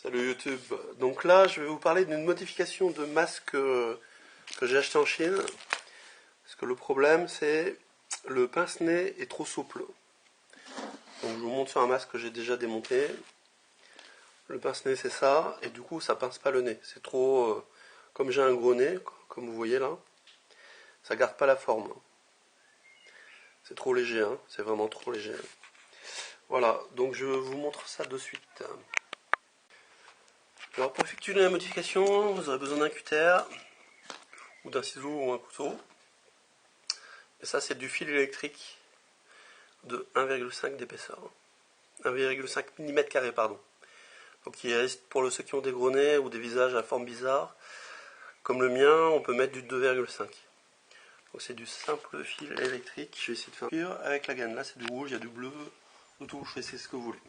Salut YouTube. Donc là, je vais vous parler d'une modification de masque que j'ai acheté en Chine. Parce que le problème, c'est le pince-nez est trop souple. Donc je vous montre sur un masque que j'ai déjà démonté. Le pince-nez, c'est ça, et du coup, ça pince pas le nez. C'est trop, comme j'ai un gros nez, comme vous voyez là, ça garde pas la forme. C'est trop léger, hein. C'est vraiment trop léger. Voilà, donc je vous montre ça de suite. Alors pour effectuer la modification, vous aurez besoin d'un cutter, ou d'un ciseau ou un couteau. Et ça, c'est du fil électrique de 1,5 d'épaisseur. 1,5 mm², pardon. Donc il reste pour ceux qui ont des gros nez ou des visages à forme bizarre, comme le mien, on peut mettre du 2,5. Donc c'est du simple fil électrique. Je vais essayer de faire avec la gaine. Là c'est du rouge, il y a du bleu, du tout, choisissez ce que vous voulez.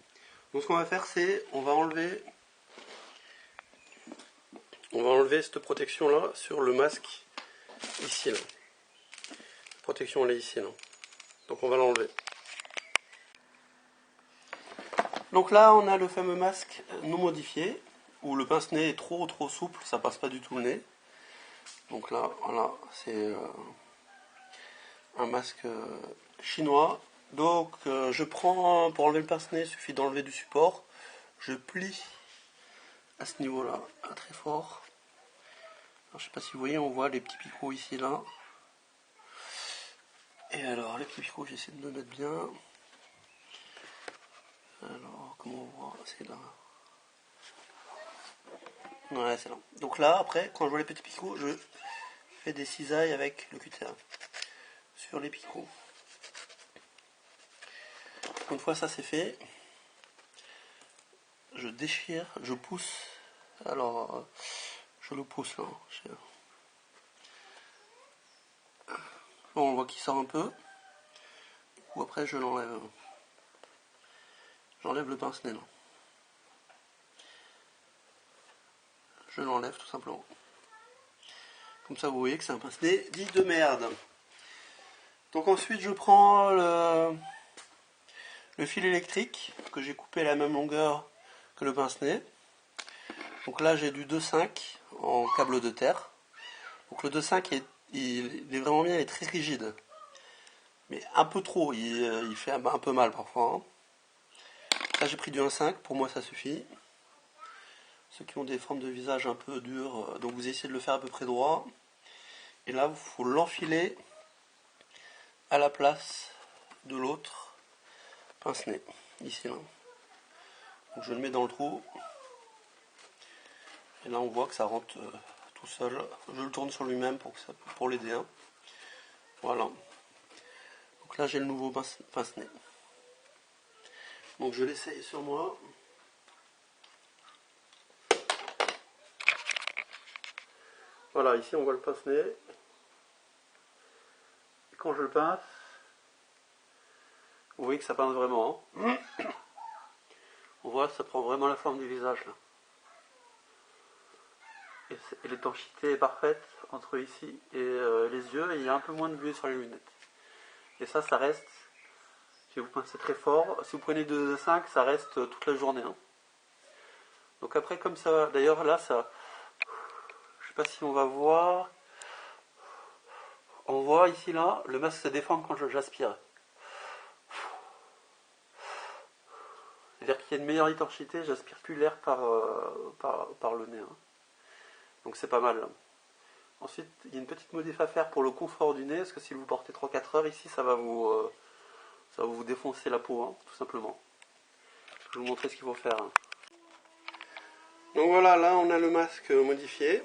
Donc ce qu'on va faire, c'est on va enlever cette protection là sur le masque ici là. La protection elle est ici là. Donc on va l'enlever. Donc là on a le fameux masque non modifié où le pince-nez est trop souple, ça passe pas du tout le nez. Donc là voilà, c'est un masque chinois. Donc je prends, pour enlever le pince-nez, il suffit d'enlever du support. Je plie à ce niveau-là, très fort. Alors, je sais pas si vous voyez, on voit les petits picots ici, là. Et alors, les petits picots, j'essaie de le mettre bien. Alors, comment on voit? C'est là. Ouais, c'est là. Donc là, après, quand je vois les petits picots, je fais des cisailles avec le cutter sur les picots. Une fois ça c'est fait, je déchire, je pousse. Alors, je le pousse là. Bon, on voit qu'il sort un peu. Ou après, je l'enlève. J'enlève le pince-nez là. Je l'enlève tout simplement. Comme ça, vous voyez que c'est un pince-nez dit de merde. Donc ensuite, je prends le fil électrique que j'ai coupé à la même longueur que le pince-nez. Donc là, j'ai du 2,5 en câble de terre. Donc le 2,5 il est vraiment bien, il est très rigide. Mais un peu trop, il fait un peu mal parfois. Hein. Là, j'ai pris du 1,5, pour moi ça suffit. Ceux qui ont des formes de visage un peu dures, donc vous essayez de le faire à peu près droit. Et là, il faut l'enfiler à la place de l'autre pince-nez, ici là. Donc je le mets dans le trou. Et là on voit que ça rentre tout seul. Je le tourne sur lui-même pour l'aider. Hein. Voilà. Donc là j'ai le nouveau pince-nez. Donc je l'essaye sur moi. Voilà, ici on voit le pince-nez. Et quand je le pince, vous voyez que ça pince vraiment. Hein. On voit que ça prend vraiment la forme du visage là. Et l'étanchéité est parfaite entre ici et les yeux, et il y a un peu moins de buée sur les lunettes. Et ça reste, si vous pincez très fort, si vous prenez 2,5, ça reste toute la journée. Hein. Donc après, comme ça, d'ailleurs là, ça, je sais pas si on va voir, on voit ici là, le masque se déforme quand j'aspire. C'est-à-dire qu'il y a une meilleure étanchéité, j'aspire plus l'air par le nez. Hein. Donc c'est pas mal. Ensuite, il y a une petite modif à faire pour le confort du nez, parce que si vous portez 3-4 heures ici, ça va vous défoncer la peau, hein, tout simplement. Je vais vous montrer ce qu'il faut faire. Hein. Donc voilà, là on a le masque modifié.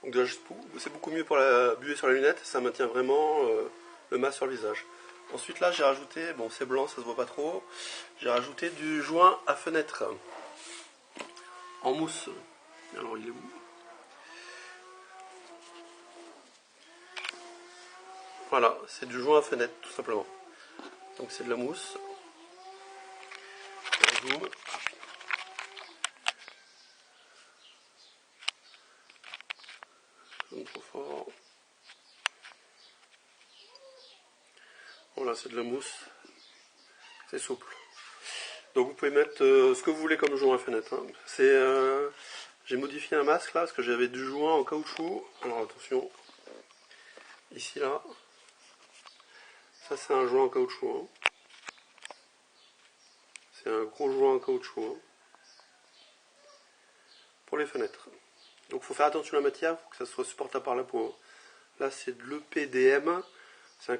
Donc déjà c'est beaucoup mieux pour la buée sur la lunette, ça maintient vraiment le masque sur le visage. Ensuite là j'ai rajouté, bon c'est blanc, ça se voit pas trop, j'ai rajouté du joint à fenêtre en mousse. Alors il est où? Voilà, c'est du joint à fenêtre tout simplement. Donc c'est de la mousse. Je zoome. Je zoome trop fort. Voilà, c'est de la mousse. C'est souple. Donc vous pouvez mettre ce que vous voulez comme joint à fenêtre. Hein. J'ai modifié un masque là parce que j'avais du joint en caoutchouc. Alors attention, ici là, ça c'est un joint en caoutchouc. Hein. C'est un gros joint en caoutchouc hein, pour les fenêtres. Donc il faut faire attention à la matière pour que ça soit supportable par la peau. Hein. Là c'est de l'EPDM, c'est un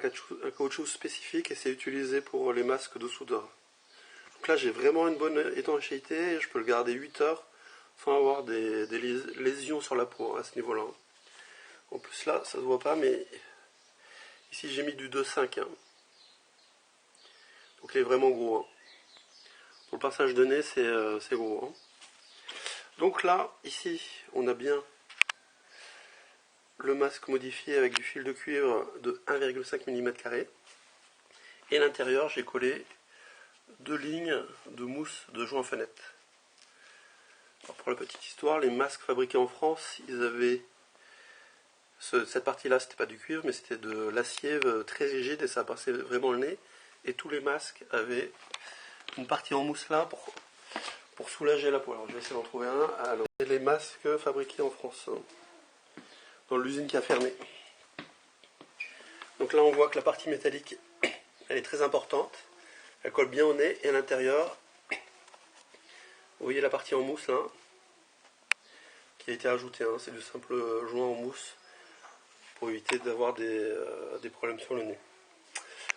caoutchouc spécifique et c'est utilisé pour les masques de soudure. Donc là j'ai vraiment une bonne étanchéité, je peux le garder 8 heures sans avoir des lésions sur la peau hein, à ce niveau-là. En plus là ça se voit pas mais ici j'ai mis du 2,5. Hein. Donc il est vraiment gros. Hein. Pour le passage de nez c'est gros. Hein. Donc là ici on a bien le masque modifié avec du fil de cuivre de 1,5 mm. Et à l'intérieur j'ai collé 2 lignes de mousse de joint fenêtre. Alors pour la petite histoire, les masques fabriqués en France, ils avaient cette partie-là, c'était pas du cuivre, mais c'était de l'acier très rigide et ça passait vraiment le nez. Et tous les masques avaient une partie en mousse là pour soulager la peau. Alors je vais essayer d'en trouver un. Alors, c'est les masques fabriqués en France, hein, dans l'usine qui a fermé. Donc là, on voit que la partie métallique, elle est très importante. Elle colle bien au nez et à l'intérieur, vous voyez la partie en mousse là, qui a été ajoutée. Hein, c'est du simple joint en mousse pour éviter d'avoir des problèmes sur le nez.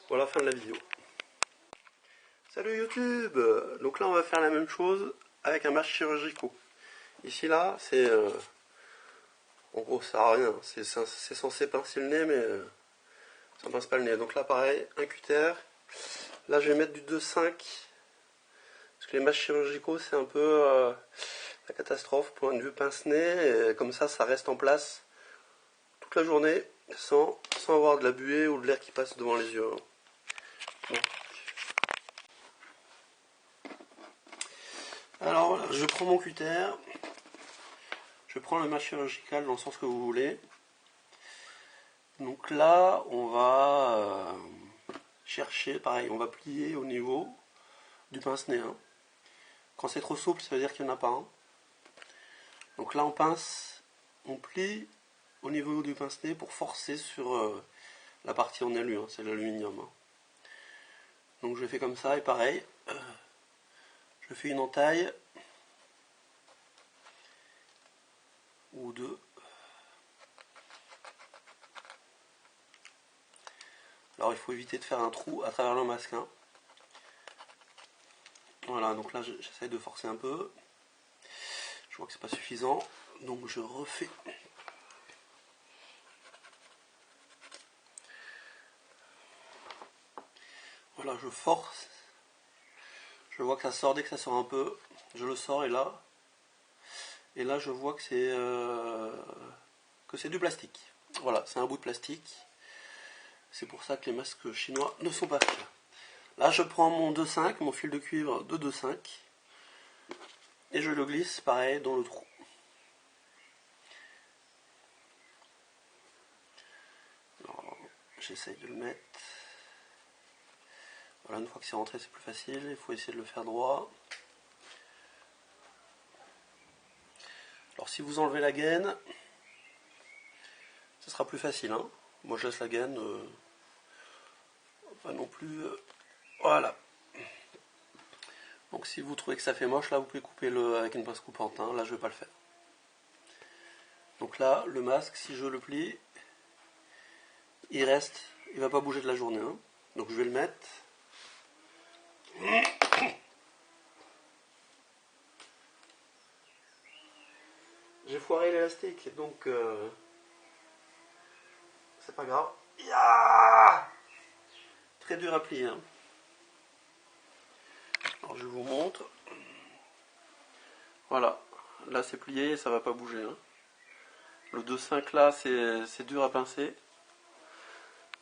Voilà, fin de la vidéo. Salut YouTube! Donc là on va faire la même chose avec un masque chirurgical. Ici là, c'est en gros ça sert à rien, c'est censé pincer le nez mais ça ne pince pas le nez. Donc là pareil, un cutter. Là je vais mettre du 2,5 parce que les masques chirurgicaux c'est un peu la catastrophe point de vue pince-nez et comme ça reste en place toute la journée sans avoir de la buée ou de l'air qui passe devant les yeux. Donc, alors voilà, je prends mon cutter, je prends le masque chirurgical dans le sens que vous voulez. Donc là, on va chercher, pareil, on va plier au niveau du pince-nez. Hein. Quand c'est trop souple, ça veut dire qu'il n'y en a pas un. Donc là, on pince, on plie au niveau du pince-nez pour forcer sur la partie en alu, hein, c'est l'aluminium. Hein. Donc je fais comme ça, et pareil, je fais une entaille ou deux. Alors il faut éviter de faire un trou à travers le masque. Hein. Voilà, donc là j'essaye de forcer un peu. Je vois que c'est pas suffisant, donc je refais. Voilà, je force. Je vois que ça sort, dès que ça sort un peu, je le sors et là je vois que c'est du plastique. Voilà, c'est un bout de plastique. C'est pour ça que les masques chinois ne sont pas faits. Là je prends mon 2,5, mon fil de cuivre de 2,5 et je le glisse pareil dans le trou. J'essaye de le mettre. Voilà, une fois que c'est rentré c'est plus facile, il faut essayer de le faire droit. Alors si vous enlevez la gaine, ce sera plus facile. Hein. Moi je laisse la gaine, pas non plus... voilà. Donc si vous trouvez que ça fait moche, là vous pouvez couper avec une pince coupante. Hein. Là je ne vais pas le faire. Donc là, le masque, si je le plie, il reste, il ne va pas bouger de la journée. Hein. Donc je vais le mettre. J'ai foiré l'élastique, donc c'est pas grave. Très dur à plier. Hein. Alors je vous montre. Voilà, là c'est plié et ça va pas bouger. Hein. Le 2,5 là c'est dur à pincer.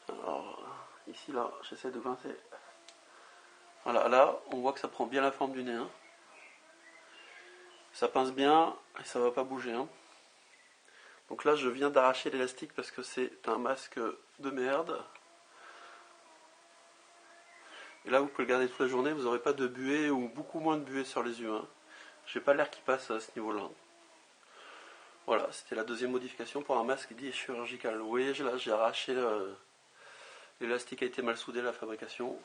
Alors ici là j'essaie de pincer. Voilà, là on voit que ça prend bien la forme du nez. Hein. Ça pince bien et ça va pas bouger. Hein. Donc là je viens d'arracher l'élastique parce que c'est un masque de merde. Et là, vous pouvez le garder toute la journée, vous n'aurez pas de buée ou beaucoup moins de buée sur les yeux. Hein. J'ai pas l'air qui passe à ce niveau-là. Voilà, c'était la deuxième modification pour un masque dit chirurgical. Vous voyez, là, j'ai arraché l'élastique, a été mal soudé à la fabrication.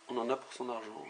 On en a pour son argent.